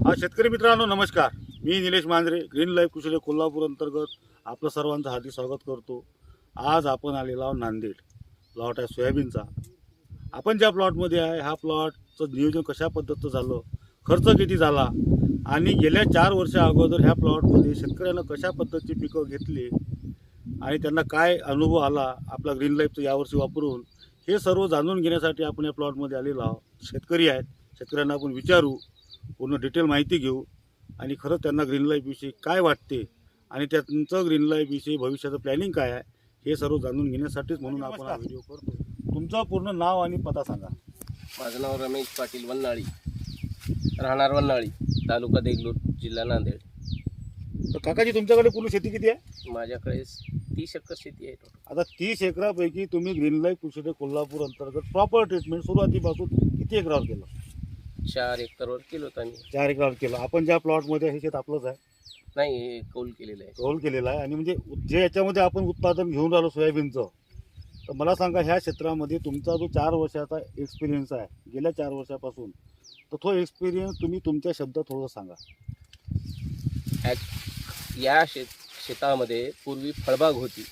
हा शेतकरी मित्रांनो नमस्कार. मी निलेश मांजरे ग्रीन लाईफ कृषी कोल्हापूर अंतर्गत आपलं सर्वांचं हार्दिक स्वागत करतो. आज आपण आलेलो आहोत नांदेड. प्लॉट आहे सोयाबीनचा. आपण ज्या प्लॉटमध्ये आहे ह्या प्लॉटचं नियोजन कशा पद्धतीचं झालं, खर्च किती झाला आणि गेल्या 4 वर्षा अगोदर ह्या प्लॉटमध्ये शेतकऱ्यांना कशा पद्धतीची पिकं घेतली आणि त्यांना काय अनुभव आला आपला ग्रीन लाईफचं यावर्षी वापरून, हे सर्व जाणून घेण्यासाठी आपण या प्लॉटमध्ये आलेलो आहोत. शेतकरी आहेत, शेतकऱ्यांना आपण विचारू, पूर्ण डिटेल माहिती घेऊ आणि खरंच त्यांना ग्रीन लाईफविषयी काय वाटते आणि त्यांचं ग्रीन लाईफविषयी भविष्याचं प्लॅनिंग काय आहे हे सर्व जाणून घेण्यासाठीच म्हणून आपण हा व्हिडिओ करतो. तुमचं पूर्ण नाव आणि पत्ता सांगा. माझं नाव रमेश पाटील वन्नाळी, राहणार वन्नाळी, तालुका देगलूर, जिल्हा नांदेड. तर काकाजी तुमच्याकडे पूर्ण शेती किती आहे? माझ्याकडे 30 एकर शेती आहे. आता 30 एकरापैकी तुम्ही ग्रीन लाईफ कृषी कोल्हापूर अंतर्गत प्रॉपर ट्रीटमेंट सुरुवातीपासून किती एकरावर केलं? 4 एकरवर केलं होतं आम्ही. 4 एकरावर केलं. आपण ज्या प्लॉटमध्ये हे शेत आपलंच आहे? नाही, हे कौल केलेलं आहे. कौल केलेला आहे. आणि म्हणजे जे याच्यामध्ये आपण उत्पादन घेऊन राहिलो सोयाबीनचं, तर मला सांगा ह्या क्षेत्रामध्ये तुमचा जो 4 वर्षाचा एक्सपिरियन्स आहे गेल्या 4 वर्षापासून, तर तो एक्सपिरियन्स तुम्ही तुमच्या शब्दात थोडंसं सांगा. या शेतामध्ये पूर्वी फळबाग होती,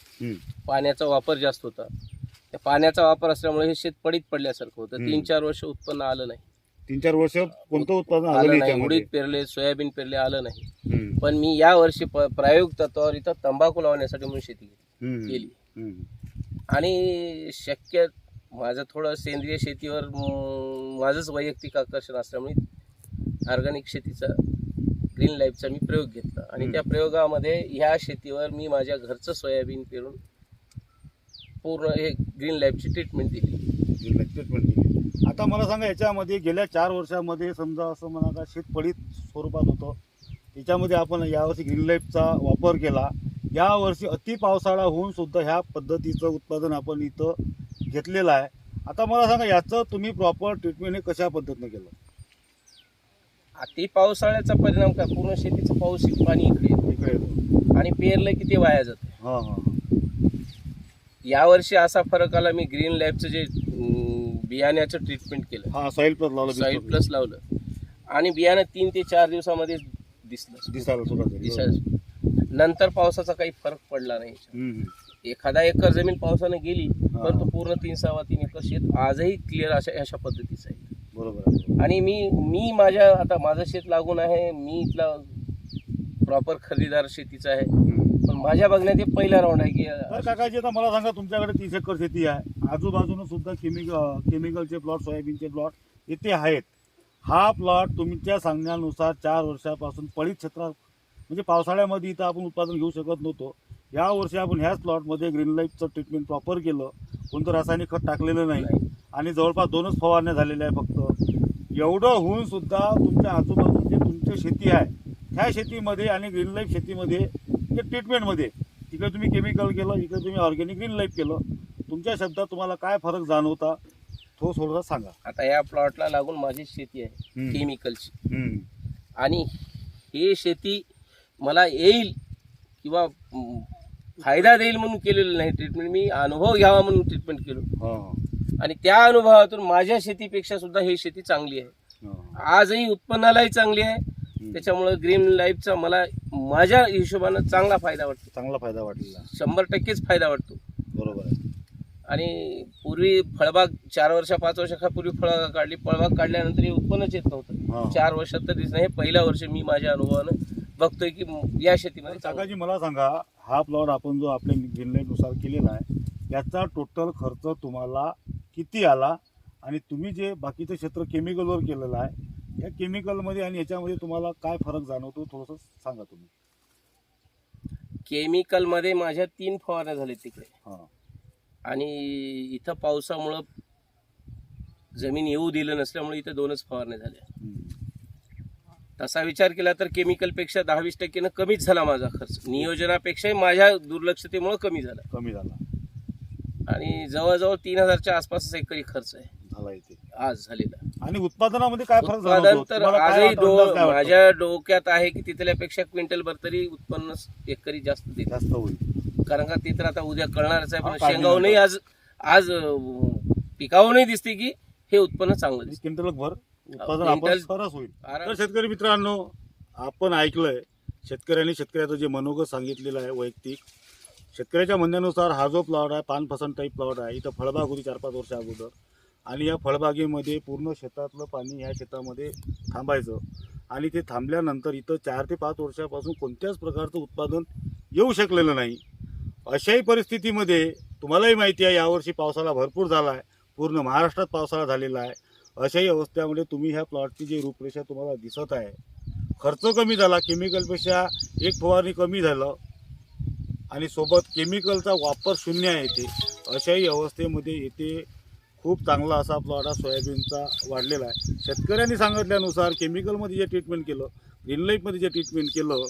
पाण्याचा वापर जास्त होता. त्या पाण्याचा वापर असल्यामुळे हे शेत पडीत पडल्यासारखं होतं. 3-4 वर्ष उत्पन्न आलं नाही. 3-4 वर्ष कोणतं उत्पादन आलं नाही. उडीद पेरले, सोयाबीन पेरले, आलं नाही. पण मी या वर्षी प्रायोगिक तत्वावर इथं तंबाखू लावण्यासाठी म्हणून शेती केली. आणि शक्य माझं थोडं सेंद्रिय शेतीवर माझंच वैयक्तिक आकर्षण असल्यामुळे ऑर्गॅनिक शेतीचा ग्रीन लाईफचा मी प्रयोग घेतला. आणि त्या प्रयोगामध्ये ह्या शेतीवर मी माझ्या घरचं सोयाबीन पेरून पूर्ण हे ग्रीन लाईफची ट्रीटमेंट दिली. आता मला सांगा, याच्यामध्ये गेल्या 4 वर्षामध्ये समजा असं म्हणा का शेत पडीत स्वरूपात होतं, त्याच्यामध्ये आपण यावर्षी ग्रीन लाईफचा वापर केला. यावर्षी अति पावसाळा होऊन सुद्धा ह्या पद्धतीचं उत्पादन आपण इथं घेतलेलं आहे. आता मला सांगा, याचं तुम्ही प्रॉपर ट्रीटमेंट हे कशा पद्धतीनं केलं? अति पावसाळ्याचा परिणाम काय, पूर्ण शेतीचं पाऊस पाणी इकडे येतो आणि पेरलं की ते वाया जातं. यावर्षी असा फरक आला, मी ग्रीन लाईफचं जे बियाण्याचं ट्रीटमेंट केलं, सॉइल प्लस लावलं आणि बियाणं 3 ते 4 दिवसामध्ये दिसायला सुरुवात. नंतर पावसाचा काही फरक पडला नाही. एखादा एकर जमीन पावसाने गेली, परंतु पूर्ण 3-3.25 एकर शेत आजही क्लिअर अशा पद्धतीचं आहे. बरोबर. आणि मी माझ्या आता माझं शेत लागून आहे, मी इथला प्रॉपर खरेदीदार शेतीचा आहे, पण माझ्या बघण्यात हे पहिला राऊंड आहे की. काकाजी आता मला सांगा, तुमच्याकडे 30 एकर शेती आहे, आजूबाजूनं सुद्धा केमिकलचे प्लॉट, सोयाबीनचे प्लॉट इथे आहेत. हा प्लॉट तुमच्या सांगण्यानुसार 4 वर्षापासून पडीत क्षेत्रात, म्हणजे पावसाळ्यामध्ये इथं आपण उत्पादन घेऊ शकत नव्हतो. या वर्षी आपण ह्याच प्लॉटमध्ये ग्रीन लाईफचं ट्रीटमेंट प्रॉपर केलं, कोणतं रासायनिक खत टाकलेलं नाही आणि जवळपास 2च फवारण्या झालेल्या आहे फक्त. एवढं होऊन सुद्धा तुमच्या आजूबाजून जे तुमची शेती आहे ह्या शेतीमध्ये आणि ग्रीन लाईफ शेतीमध्ये जे ट्रीटमेंटमध्ये, तिकडे तुम्ही केमिकल केलं, इकडे तुम्ही ऑर्गॅनिक ग्रीन लाईफ केलं, तुमच्या शब्दात तुम्हाला काय फरक जाणवता तो थोडंसं सांगा. आता या प्लॉटला लागून माझी शेती आहे केमिकलची, आणि ही शेती मला येईल किंवा फायदा देईल म्हणून केलेलं नाही ट्रीटमेंट, मी अनुभव घ्यावा म्हणून ट्रीटमेंट केलं. आणि त्या अनुभवातून माझ्या शेतीपेक्षा सुद्धा ही शेती चांगली आहे, आजही उत्पन्नालाही चांगली आहे. त्याच्यामुळे ग्रीन लाईफचा मला माझ्या हिशोबानं चांगला फायदा वाटला. 100%च फायदा वाटतो. बरोबर आहे. आणि पूर्वी फळबाग 4 वर्ष 5 वर्षापूर्वी फळबाग काढली, फळबाग काढल्यानंतर हे उत्पन्नच येत नव्हतं. 4 वर्षात तर दिसणं, हे पहिल्या वर्षी मी माझ्या अनुभवानं बघतोय की या शेतीमध्ये. काकाजी मला सांगा, हा प्लॉट आपण जो आपल्या ग्रीन लाईफनुसार केलेला आहे, याचा टोटल खर्च तुम्हाला किती आला आणि तुम्ही जे बाकीचं क्षेत्र केमिकलवर केलेलं आहे, या केमिकलमध्ये आणि याच्यामध्ये तुम्हाला काय फरक जाणवतो थोडंसं सांगा तुम्ही. केमिकलमध्ये माझ्या 3 फवारण्या झाल्या तिकडे, आणि इथं पावसामुळं जमीन येऊ दिलं नसल्यामुळे इथं 2च फवारण्या झाल्या. तसा विचार केला तर केमिकलपेक्षा 10-20% कमीच झाला माझा खर्च, नियोजनापेक्षाही माझ्या दुर्लक्षतेमुळे कमी झाला. आणि जवळजवळ 3000च्या आसपासच एकरी खर्च आहे आज झालेला. आणि उत्पादनामध्ये काय फरक उत्पादन तर आजही माझ्या डोक्यात आहे की तिथल्यापेक्षा क्विंटलभर तरी उत्पन्न एकरी जास्त होईल. कारण का ते तर आता उद्या कळणारच आहे. पण शेंगावूनही आज पिकावूनही दिसते की हे उत्पन्न चांगलं दिसते. क्विंटलभर उत्पादन आपण क्विंटल- सरस होईल. आराम- तर शेतकरी मित्रांनो, आपण ऐकलंय शेतकऱ्यांनी शेतकऱ्याचं जे मनोगत सांगितलेलं आहे वैयक्तिक. शेतकऱ्याच्या म्हणण्यानुसार हा जो प्लॉट आहे पानफसन टाईप प्लॉट आहे. इथं फळबाग होती 4-5 वर्षा अगोदर आणि या फळबागेमध्ये पूर्ण शेतातलं पाणी ह्या शेतामध्ये थांबायचं आणि ते थांबल्यानंतर इथं 4 ते 5 वर्षापासून कोणत्याच प्रकारचं उत्पादन येऊ शकलेलं नाही. अशाही परिस्थितीमध्ये तुम्हालाही माहिती आहे यावर्षी पावसाला भरपूर झाला आहे, पूर्ण महाराष्ट्रात पावसाळा झालेला आहे. अशाही अवस्थेमध्ये तुम्ही ह्या प्लॉटची जी रूपरेषा तुम्हाला दिसत आहे, खर्च कमी झाला, केमिकलपेक्षा एक फवारणी कमी झालं आणि सोबत केमिकलचा वापर शून्य आहे इथे. अशाही अवस्थेमध्ये इथे खूप चांगला असा प्लॉट हा सोयाबीनचा वाढलेला आहे. शेतकऱ्यांनी सांगितल्यानुसार केमिकलमध्ये जे ट्रीटमेंट केलं, ग्रीन लाईफमध्ये जे ट्रीटमेंट केलं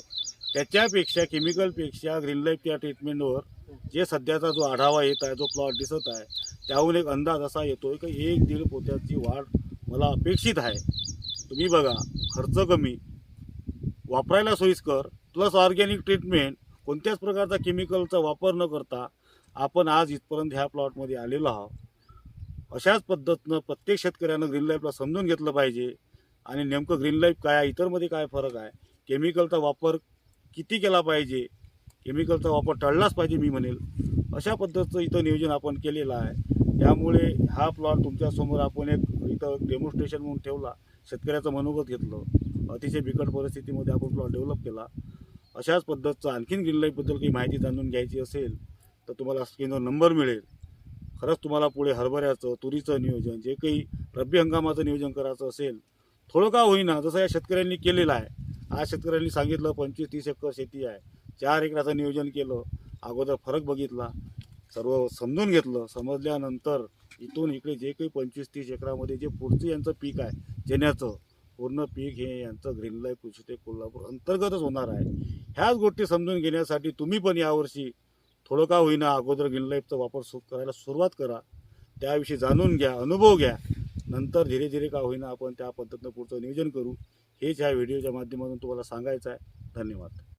त्याच्यापेक्षा केमिकलपेक्षा ग्रीन लाईफच्या ट्रीटमेंटवर जे सध्याचा जो आढावा येत आहे, जो प्लॉट दिसत आहे, त्याहून एक अंदाज असा येतोय की 1-1.5 पोत्याची वाढ मला अपेक्षित आहे. तुम्ही बघा, खर्च कमी, वापरायला सोयीस्कर, प्लस ऑर्गॅनिक ट्रीटमेंट, कोणत्याच प्रकारचा केमिकलचा वापर न करता आपण आज इथपर्यंत ह्या प्लॉटमध्ये आलेलो आहोत. अशाच पद्धतीनं प्रत्येक शेतकऱ्यानं ग्रीन लाईफला समजून घेतलं पाहिजे आणि नेमकं ग्रीन लाईफ काय आहे, इतरमध्ये काय फरक आहे, केमिकलचा वापर किती केला पाहिजे, केमिकलचा वापर टळलाच पाहिजे मी म्हणेल, अशा पद्धतीचं इथं नियोजन आपण केलेलं आहे. त्यामुळे हा प्लॉट तुमच्यासमोर आपण एक इथं डेमॉन्स्ट्रेशन म्हणून ठेवला, शेतकऱ्याचं मनोगत घेतलं, अतिशय बिकट परिस्थितीमध्ये आपण प्लॉट डेव्हलप केला. अशाच पद्धतीचं आणखीन ग्रीन लाईफबद्दल काही माहिती जाणून घ्यायची असेल तर तुम्हाला स्क्रीनवर नंबर मिळेल. खरंच तुम्हाला पुढे हरभऱ्याचं, तुरीचं नियोजन, जे काही रब्बी हंगामाचं नियोजन करायचं असेल, थोडं का होईना, जसं या शेतकऱ्यांनी केलेलं आहे. आज शेतकऱ्यांनी सांगितलं 25-30 एकर शेती आहे, 4 एकराचं नियोजन केलं, अगोदर फरक बघितला, सर्व समजून घेतलं. समजल्यानंतर इथून इकडे जे काही 25-30 एकरामध्ये जे पुढचं यांचं पीक आहे चण्याचं, पूर्ण पीक हे यांचं ग्रीन लाईफ कृषी कोल्हापूर अंतर्गतच होणार आहे. ह्याच गोष्टी समजून घेण्यासाठी तुम्ही पण यावर्षी थोडं का होईना अगोदर ग्रीन लाईफचा वापर करायला सुरुवात करा. त्याविषयी जाणून घ्या, अनुभव घ्या, नंतर धीरे धीरे का होईना आपण त्या पद्धतीनं पुढचं नियोजन करू. हेच ह्या व्हिडिओच्या माध्यमातून तुम्हाला सांगायचं आहे. धन्यवाद.